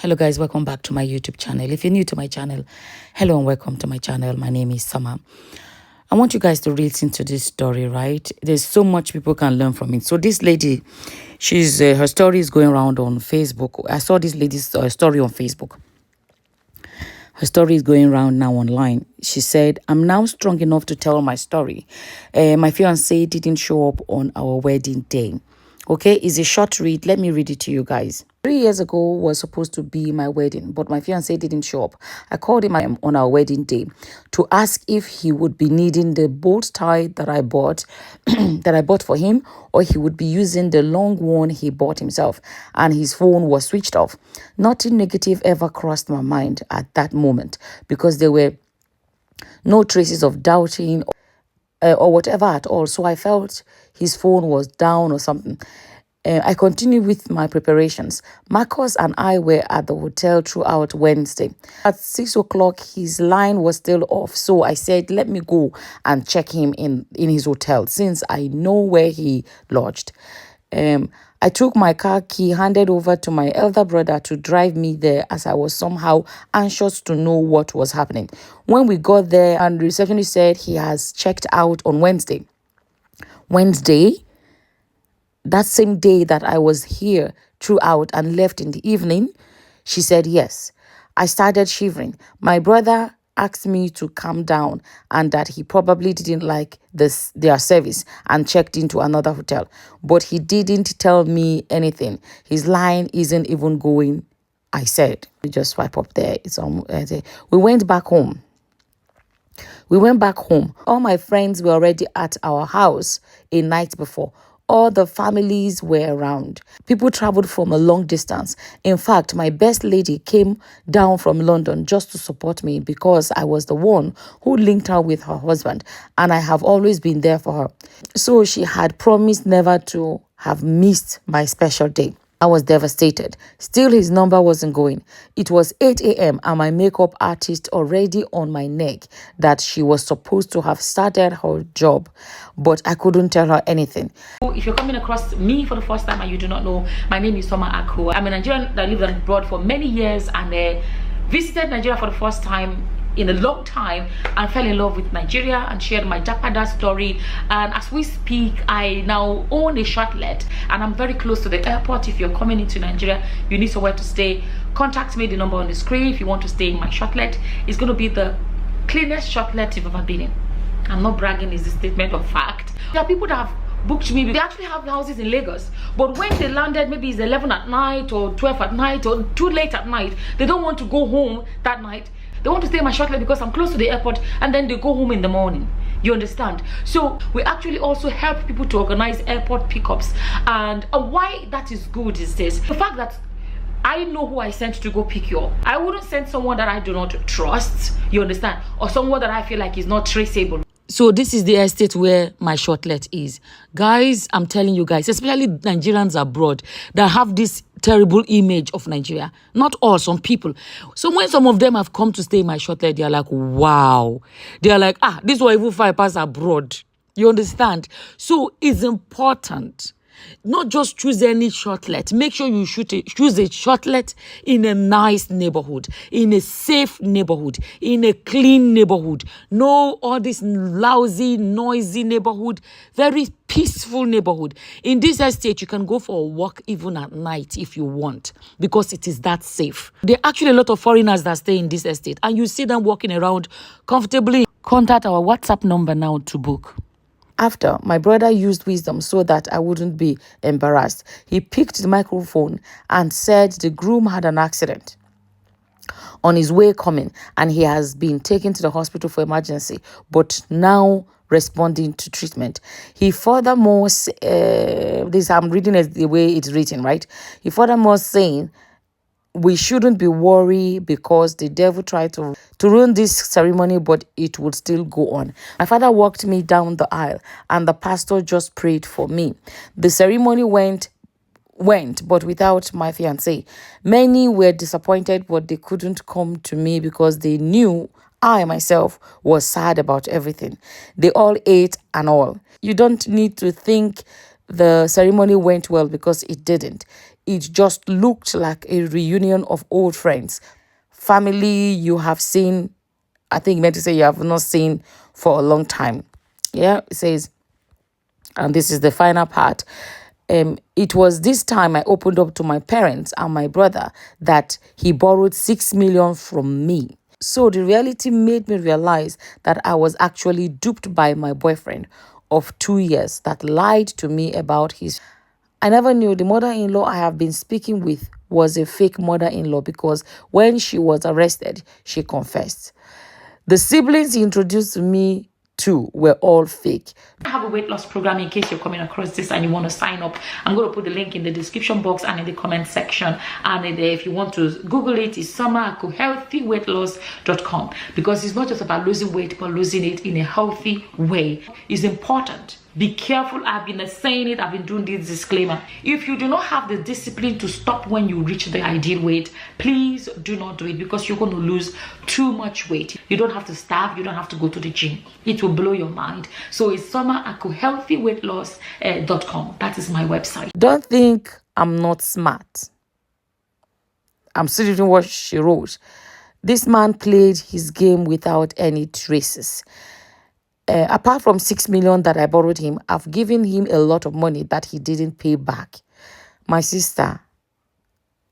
Hello guys, welcome back to my YouTube channel. If you're new to my channel, hello and welcome to my channel. My name is Summer. I want you guys to listen to this story, right? There's so much people can learn from it. So this lady, her story is going around on Facebook. I saw this lady's story on Facebook. Her story is going around now online. She said, I'm now strong enough to tell my story. My fiancé didn't show up on our wedding day. Okay, it's a short read. Let me read it to you guys. 3 years ago was supposed to be my wedding, but my fiancé didn't show up. I called him on our wedding day to ask if he would be needing the bow tie that I bought for him, or he would be using the long one he bought himself, and his phone was switched off. Nothing negative ever crossed my mind at that moment because there were no traces of doubting or whatever at all. So I felt his phone was down or something. I continued with my preparations. Marcus and I were at the hotel throughout Wednesday. At 6 o'clock, his line was still off. So I said, let me go and check him in his hotel since I know where he lodged. I took my car key, handed over to my elder brother to drive me there as I was somehow anxious to know what was happening. When we got there and the receptionist said he has checked out on Wednesday, that same day that I was here throughout and left in the evening, she said yes. I started shivering. My brother asked me to calm down and that he probably didn't like their service and checked into another hotel. But he didn't tell me anything. His line isn't even going, I said. We just swipe up there. It's on. We went back home. All my friends were already at our house a night before. All the families were around. People traveled from a long distance. In fact, my best lady came down from London just to support me because I was the one who linked her with her husband, and I have always been there for her. So she had promised never to have missed my special day. I was devastated. Still, his number wasn't going. It was 8 a.m. and my makeup artist already on my neck that she was supposed to have started her job, but I couldn't tell her anything. If you're coming across me for the first time and you do not know, my name is Summer Aku. I'm a Nigerian that lived abroad for many years and visited Nigeria for the first time in a long time and fell in love with Nigeria and shared my Japada story. And as we speak, I now own a shortlet and I'm very close to the airport. If you're coming into Nigeria, you need somewhere to stay, contact me, the number on the screen. If you want to stay in my shortlet, it's going to be the cleanest shortlet you've ever been in. I'm not bragging, it's a statement of fact. There are people that have booked me. They actually have houses in Lagos, but when they landed, maybe it's 11 at night or 12 at night or too late at night, they don't want to go home that night. They want to stay in my shortlet because I'm close to the airport, and then they go home in the morning. You understand? So we actually also help people to organize airport pickups. And why that is good is this: the fact that I know who I sent to go pick you up. I wouldn't send someone that I do not trust, you understand, or someone that I feel like is not traceable. So this is the estate where my shortlet is. Guys, I'm telling you guys, especially Nigerians abroad that have this terrible image of Nigeria. Not all, some people. So when some of them have come to stay in my shortlet, they're like, wow. They're like, this will even fly past abroad. You understand? So it's important. Not just choose any shortlet. Make sure you choose a shortlet in a nice neighborhood, in a safe neighborhood, in a clean neighborhood. No all this lousy, noisy neighborhood. Very peaceful neighborhood. In this estate, you can go for a walk even at night if you want, because it is that safe. There are actually a lot of foreigners that stay in this estate, and you see them walking around comfortably. Contact our WhatsApp number now to book. After, my brother used wisdom so that I wouldn't be embarrassed. He picked the microphone and said the groom had an accident on his way coming and he has been taken to the hospital for emergency, but now responding to treatment. He furthermore, this I'm reading as the way it's written, right? He furthermore saying, we shouldn't be worried because the devil tried to ruin this ceremony, but it would still go on. My father walked me down the aisle and the pastor just prayed for me. The ceremony went, but without my fiancé. Many were disappointed, but they couldn't come to me because they knew I myself was sad about everything. They all ate and all. You don't need to think the ceremony went well because it didn't. it just looked like a reunion of old friends. Family you have seen, I think meant to say you have not seen for a long time. Yeah, it says, and this is the final part. It was this time I opened up to my parents and my brother that he borrowed 6 million from me. So the reality made me realize that I was actually duped by my boyfriend of 2 years that lied to me about his. I never knew the mother-in-law I have been speaking with was a fake mother-in-law because when she was arrested, she confessed. The siblings he introduced to me to were all fake. I have a weight loss program in case you're coming across this and you want to sign up. I'm going to put the link in the description box and in the comment section. And if you want to Google it, it's summerhealthyweightloss.com, because it's not just about losing weight, but losing it in a healthy way is important. Be careful. I've been saying it. I've been doing this disclaimer. If you do not have the discipline to stop when you reach the ideal weight, please do not do it, because you're going to lose too much weight. You don't have to starve. You don't have to go to the gym. It will blow your mind. So it's summerhealthyweightloss.com. That is my website. Don't think I'm not smart. I'm still reading what she wrote. This man played his game without any traces. Apart from 6 million that I borrowed him, I've given him a lot of money that he didn't pay back. My sister,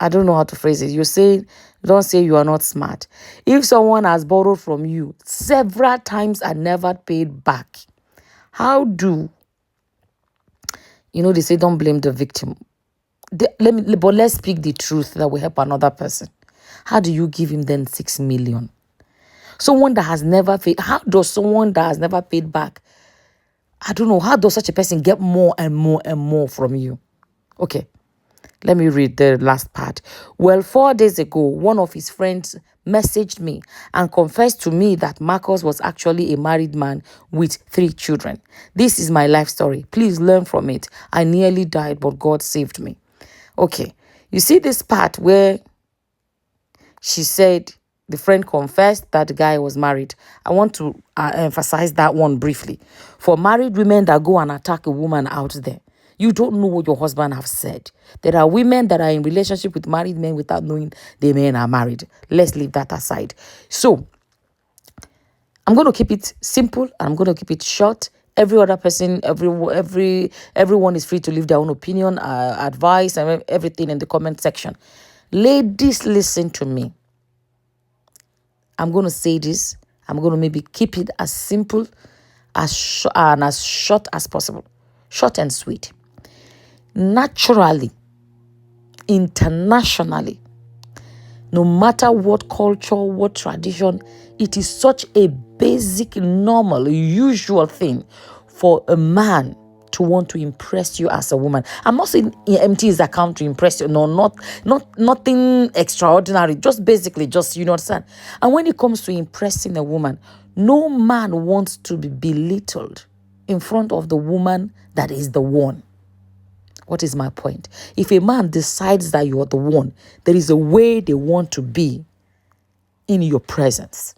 I don't know how to phrase it. Don't say you are not smart. If someone has borrowed from you several times and never paid back, how do, they say don't blame the victim. But let's speak the truth that will help another person. How do you give him then 6 million? Someone that has never paid, how does someone that has never paid back, I don't know, how does such a person get more and more and more from you? Okay, let me read the last part. Well, 4 days ago, one of his friends messaged me and confessed to me that Marcus was actually a married man with 3 children. This is my life story. Please learn from it. I nearly died, but God saved me. Okay, you see this part where she said, the friend confessed that the guy was married. I want to emphasize that one briefly. For married women that go and attack a woman out there, you don't know what your husband have said. There are women that are in relationship with married men without knowing the men are married. Let's leave that aside. So, I'm going to keep it simple and I'm going to keep it short. Every other person, everyone is free to leave their own opinion, advice, and everything in the comment section. Ladies, listen to me. I'm going to say this. I'm going to maybe keep it as simple and as short as possible. Short and sweet. Naturally, internationally, no matter what culture, what tradition, it is such a basic, normal, usual thing for a man to want to impress you as a woman. I'm not saying empty his account to impress you. No, nothing extraordinary. Just basically, you understand. And when it comes to impressing a woman, no man wants to be belittled in front of the woman that is the one. What is my point? If a man decides that you are the one, there is a way they want to be in your presence.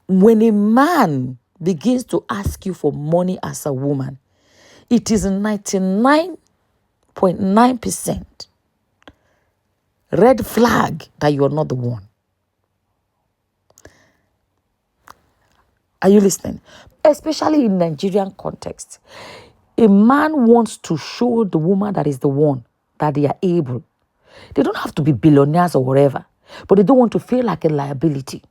When a man begins to ask you for money as a woman, it is 99.9% red flag that you are not the one. Are you listening? Especially in Nigerian context. A man wants to show the woman that is the one that they are able. They don't have to be billionaires or whatever, but they don't want to feel like a liability.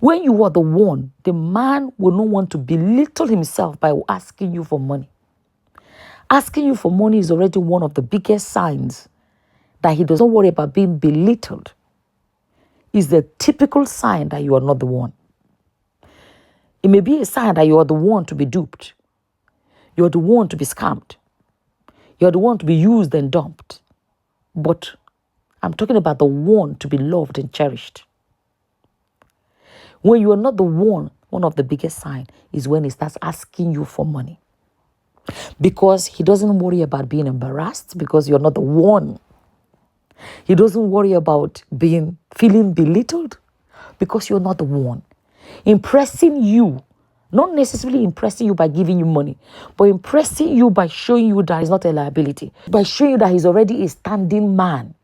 When you are the one, the man will not want to belittle himself by asking you for money. Asking you for money is already one of the biggest signs that he doesn't worry about being belittled. It's the typical sign that you are not the one. It may be a sign that you are the one to be duped. You're the one to be scammed. You're the one to be used and dumped. But I'm talking about the one to be loved and cherished. When you are not the one of the biggest signs is when he starts asking you for money. Because he doesn't worry about being embarrassed because you're not the one. He doesn't worry about feeling belittled because you're not the one. Impressing you Not necessarily impressing you by giving you money, but impressing you by showing you that he's not a liability, by showing you that he's already a standing man.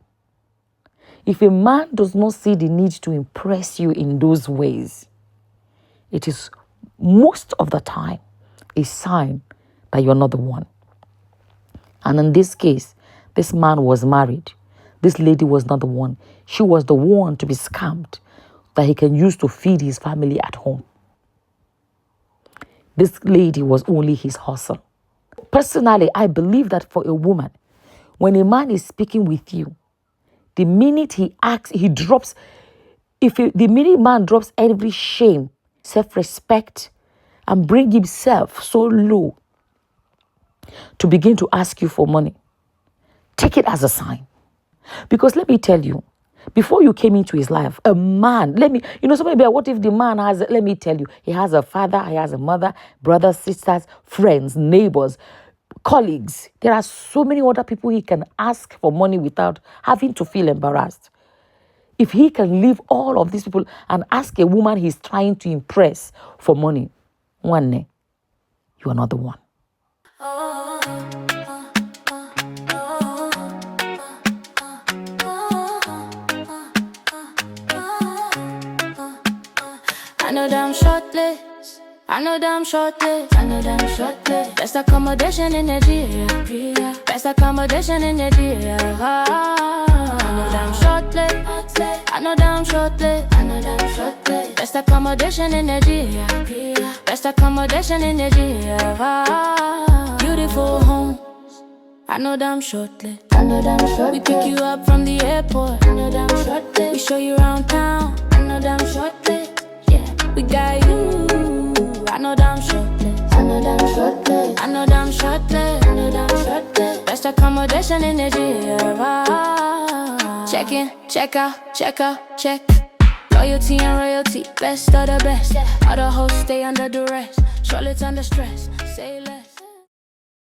If a man does not see the need to impress you in those ways, it is most of the time a sign that you're not the one. And in this case, this man was married. This lady was not the one. She was the one to be scammed that he can use to feed his family at home. This lady was only his hustle. Personally, I believe that for a woman, when a man is speaking with you, the minute he acts, he drops, the minute man drops every shame, self-respect, and bring himself so low to begin to ask you for money, take it as a sign. Because let me tell you, before you came into his life, a man, somebody be, what if the man has, let me tell you, he has a father, he has a mother, brothers, sisters, friends, neighbors, colleagues. There are so many other people he can ask for money without having to feel embarrassed. If he can leave all of these people and ask a woman he's trying to impress for money, one day, you are not the one. I know that I'm shortlet. I know that I'm shortlet. I know that I'm shortlet. Best accommodation in the area. Best accommodation in the area. I know that I'm shortlet. I know that I'm shortlet. I know that I'm shortlet. Best accommodation in the area. Best accommodation in the area. Beautiful homes. I know that I'm shortlet. I know that I'm shortlet. We pick you up from the airport. I know that I'm shortlet. We show you around town. I know that I'm shortlet. We got you. I know that I'm shortlet. I know that I'm shortlet. I know that I'm shortlet. I know that I'm shortlet. Best accommodation in the area. Check in, check out, check out, check. Loyalty and royalty, best of the best. All the hosts stay under duress. Shortlets under stress. Say less.